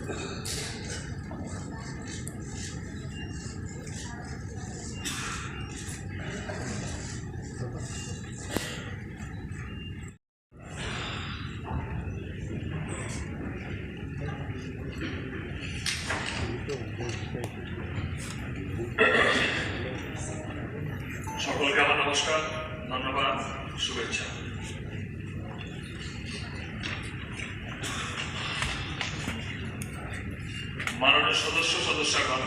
সকলকে আমার নমস্কার, ধন্যবাদ, শুভেচ্ছা। মাননীয় সদস্যগণ,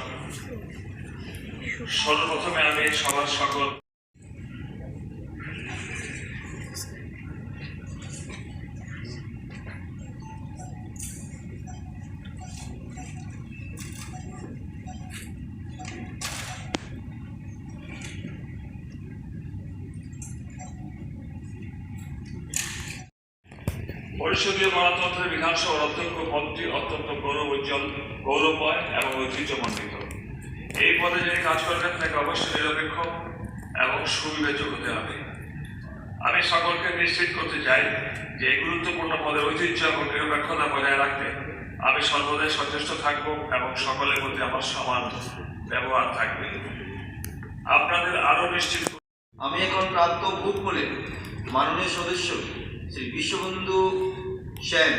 সর্বপ্রথমে আমি সবার সকল পরিষদীয় গণতন্ত্রের বিধানসভার অধ্যক্ষ পদটি অত্যন্ত গৌরবময় এবং ঐতিহ্যমণ্ডিত। এই পদে যিনি কাজ করবেন তাকে অবশ্যই নিরপেক্ষ এবং সুবিবেচক হতে হবে। আমি সকলকে নিশ্চিত করতে চাই যে এই গুরুত্বপূর্ণ পদের ঐতিহ্য এবং নিরপেক্ষতা বজায় রাখতে আমি সর্বদাই সচেষ্ট থাকব এবং সকলের প্রতি আমার সমান ব্যবহার থাকবে। আপনাদের আরো নিশ্চিত আমি এখন প্রাপ্ত ভোট বলে মাননীয় সদস্য শ্রী বিশ্ববন্ধু সেন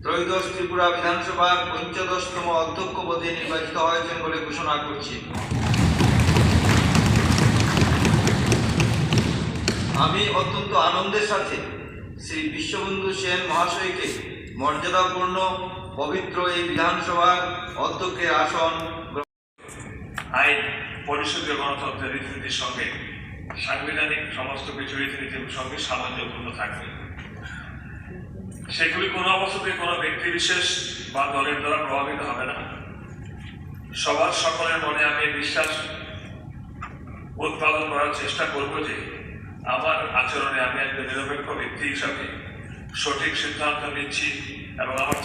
ত্রয়োদশ ত্রিপুরা বিধানসভার ৫৫তম অধ্যক্ষ পদে নির্বাচিত হয়েছেন বলে ঘোষণা করছি। আমি অত্যন্ত আনন্দের সাথে শ্রী বিশ্ববন্ধু সেন মহাশয়কে মর্যাদাপূর্ণ পবিত্র এই বিধানসভার অধ্যক্ষের আসন আইন পরিষদীয় গণতন্ত্রের রীতিনীতির সঙ্গে সাংবিধানিক সমস্ত কিছু রীতিনীতির সঙ্গে সামঞ্জস্যপূর্ণ থাকবে। সেগুলি কোনো অবস্থাতে কোনো ব্যক্তি বিশেষ বা দলের দ্বারা প্রভাবিত হবে না। সবার সকলের মনে আমি বিশ্বাস উৎপাদন করার চেষ্টা করব যে আমার আচরণে আমি একজন নিরপেক্ষ ব্যক্তি হিসাবে সঠিক সিদ্ধান্ত নিচ্ছি এবং আমার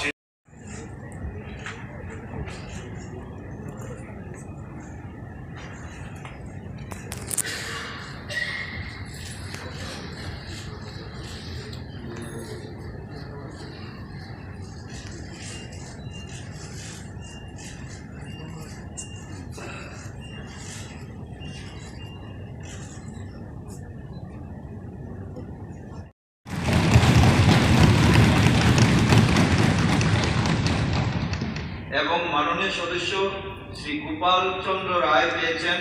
এবং মাননীয় সদস্য শ্রী গোপাল চন্দ্র রায় পেয়েছেন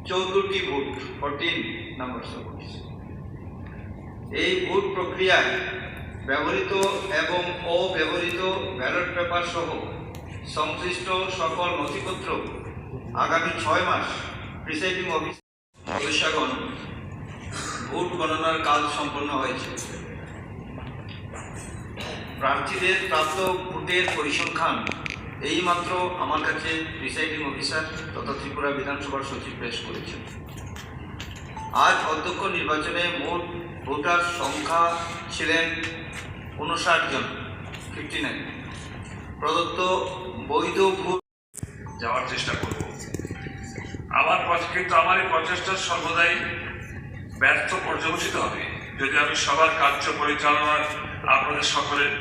14টি ভোট, 14 নাম্বারস অফ ভোটস। এই ভোট প্রক্রিয়ায় ব্যবহৃত এবং অব্যবহৃত ব্যালট পেপার সহ সংশ্লিষ্ট সকল নথিপত্র আগামী 6 মাস প্রিসাইডিং অফিসার সদস্যগণ ভোট গণনার কাজ সম্পন্ন হয়েছে। প্রার্থীদের প্রাপ্ত ভোটের পরিসংখ্যান এইমাত্র আমার কাছে প্রিসাইডিং অফিসার তথা ত্রিপুরা বিধানসভার সচিব পেশ করেছেন। আজ অধ্যক্ষ নির্বাচনে মোট ভোটার সংখ্যা ছিলেন 59 জন, 59। প্রদত্ত বৈধ ভোট যাওয়ার চেষ্টা করব। কিন্তু আমার এই প্রচেষ্টা সর্বদাই ব্যর্থ পর্যবেসিত হবে যদি আমি সবার কার্য পরিচালনার আপনাদের সকলের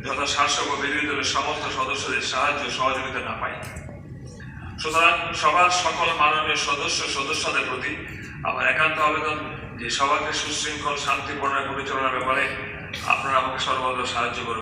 যথাসাধ্য ও বিরোধী দলের সমস্ত সদস্যদের সাহায্য সহযোগিতা না পাই। সুতরাং সবার সকল মাননীয় সদস্যদের প্রতি আমার একান্ত আবেদন যে সবাইকে সুশৃঙ্খল শান্তিপূর্ণ পরিচালনার ব্যাপারে আপনারা আমাকে সর্বদা সাহায্য করবেন।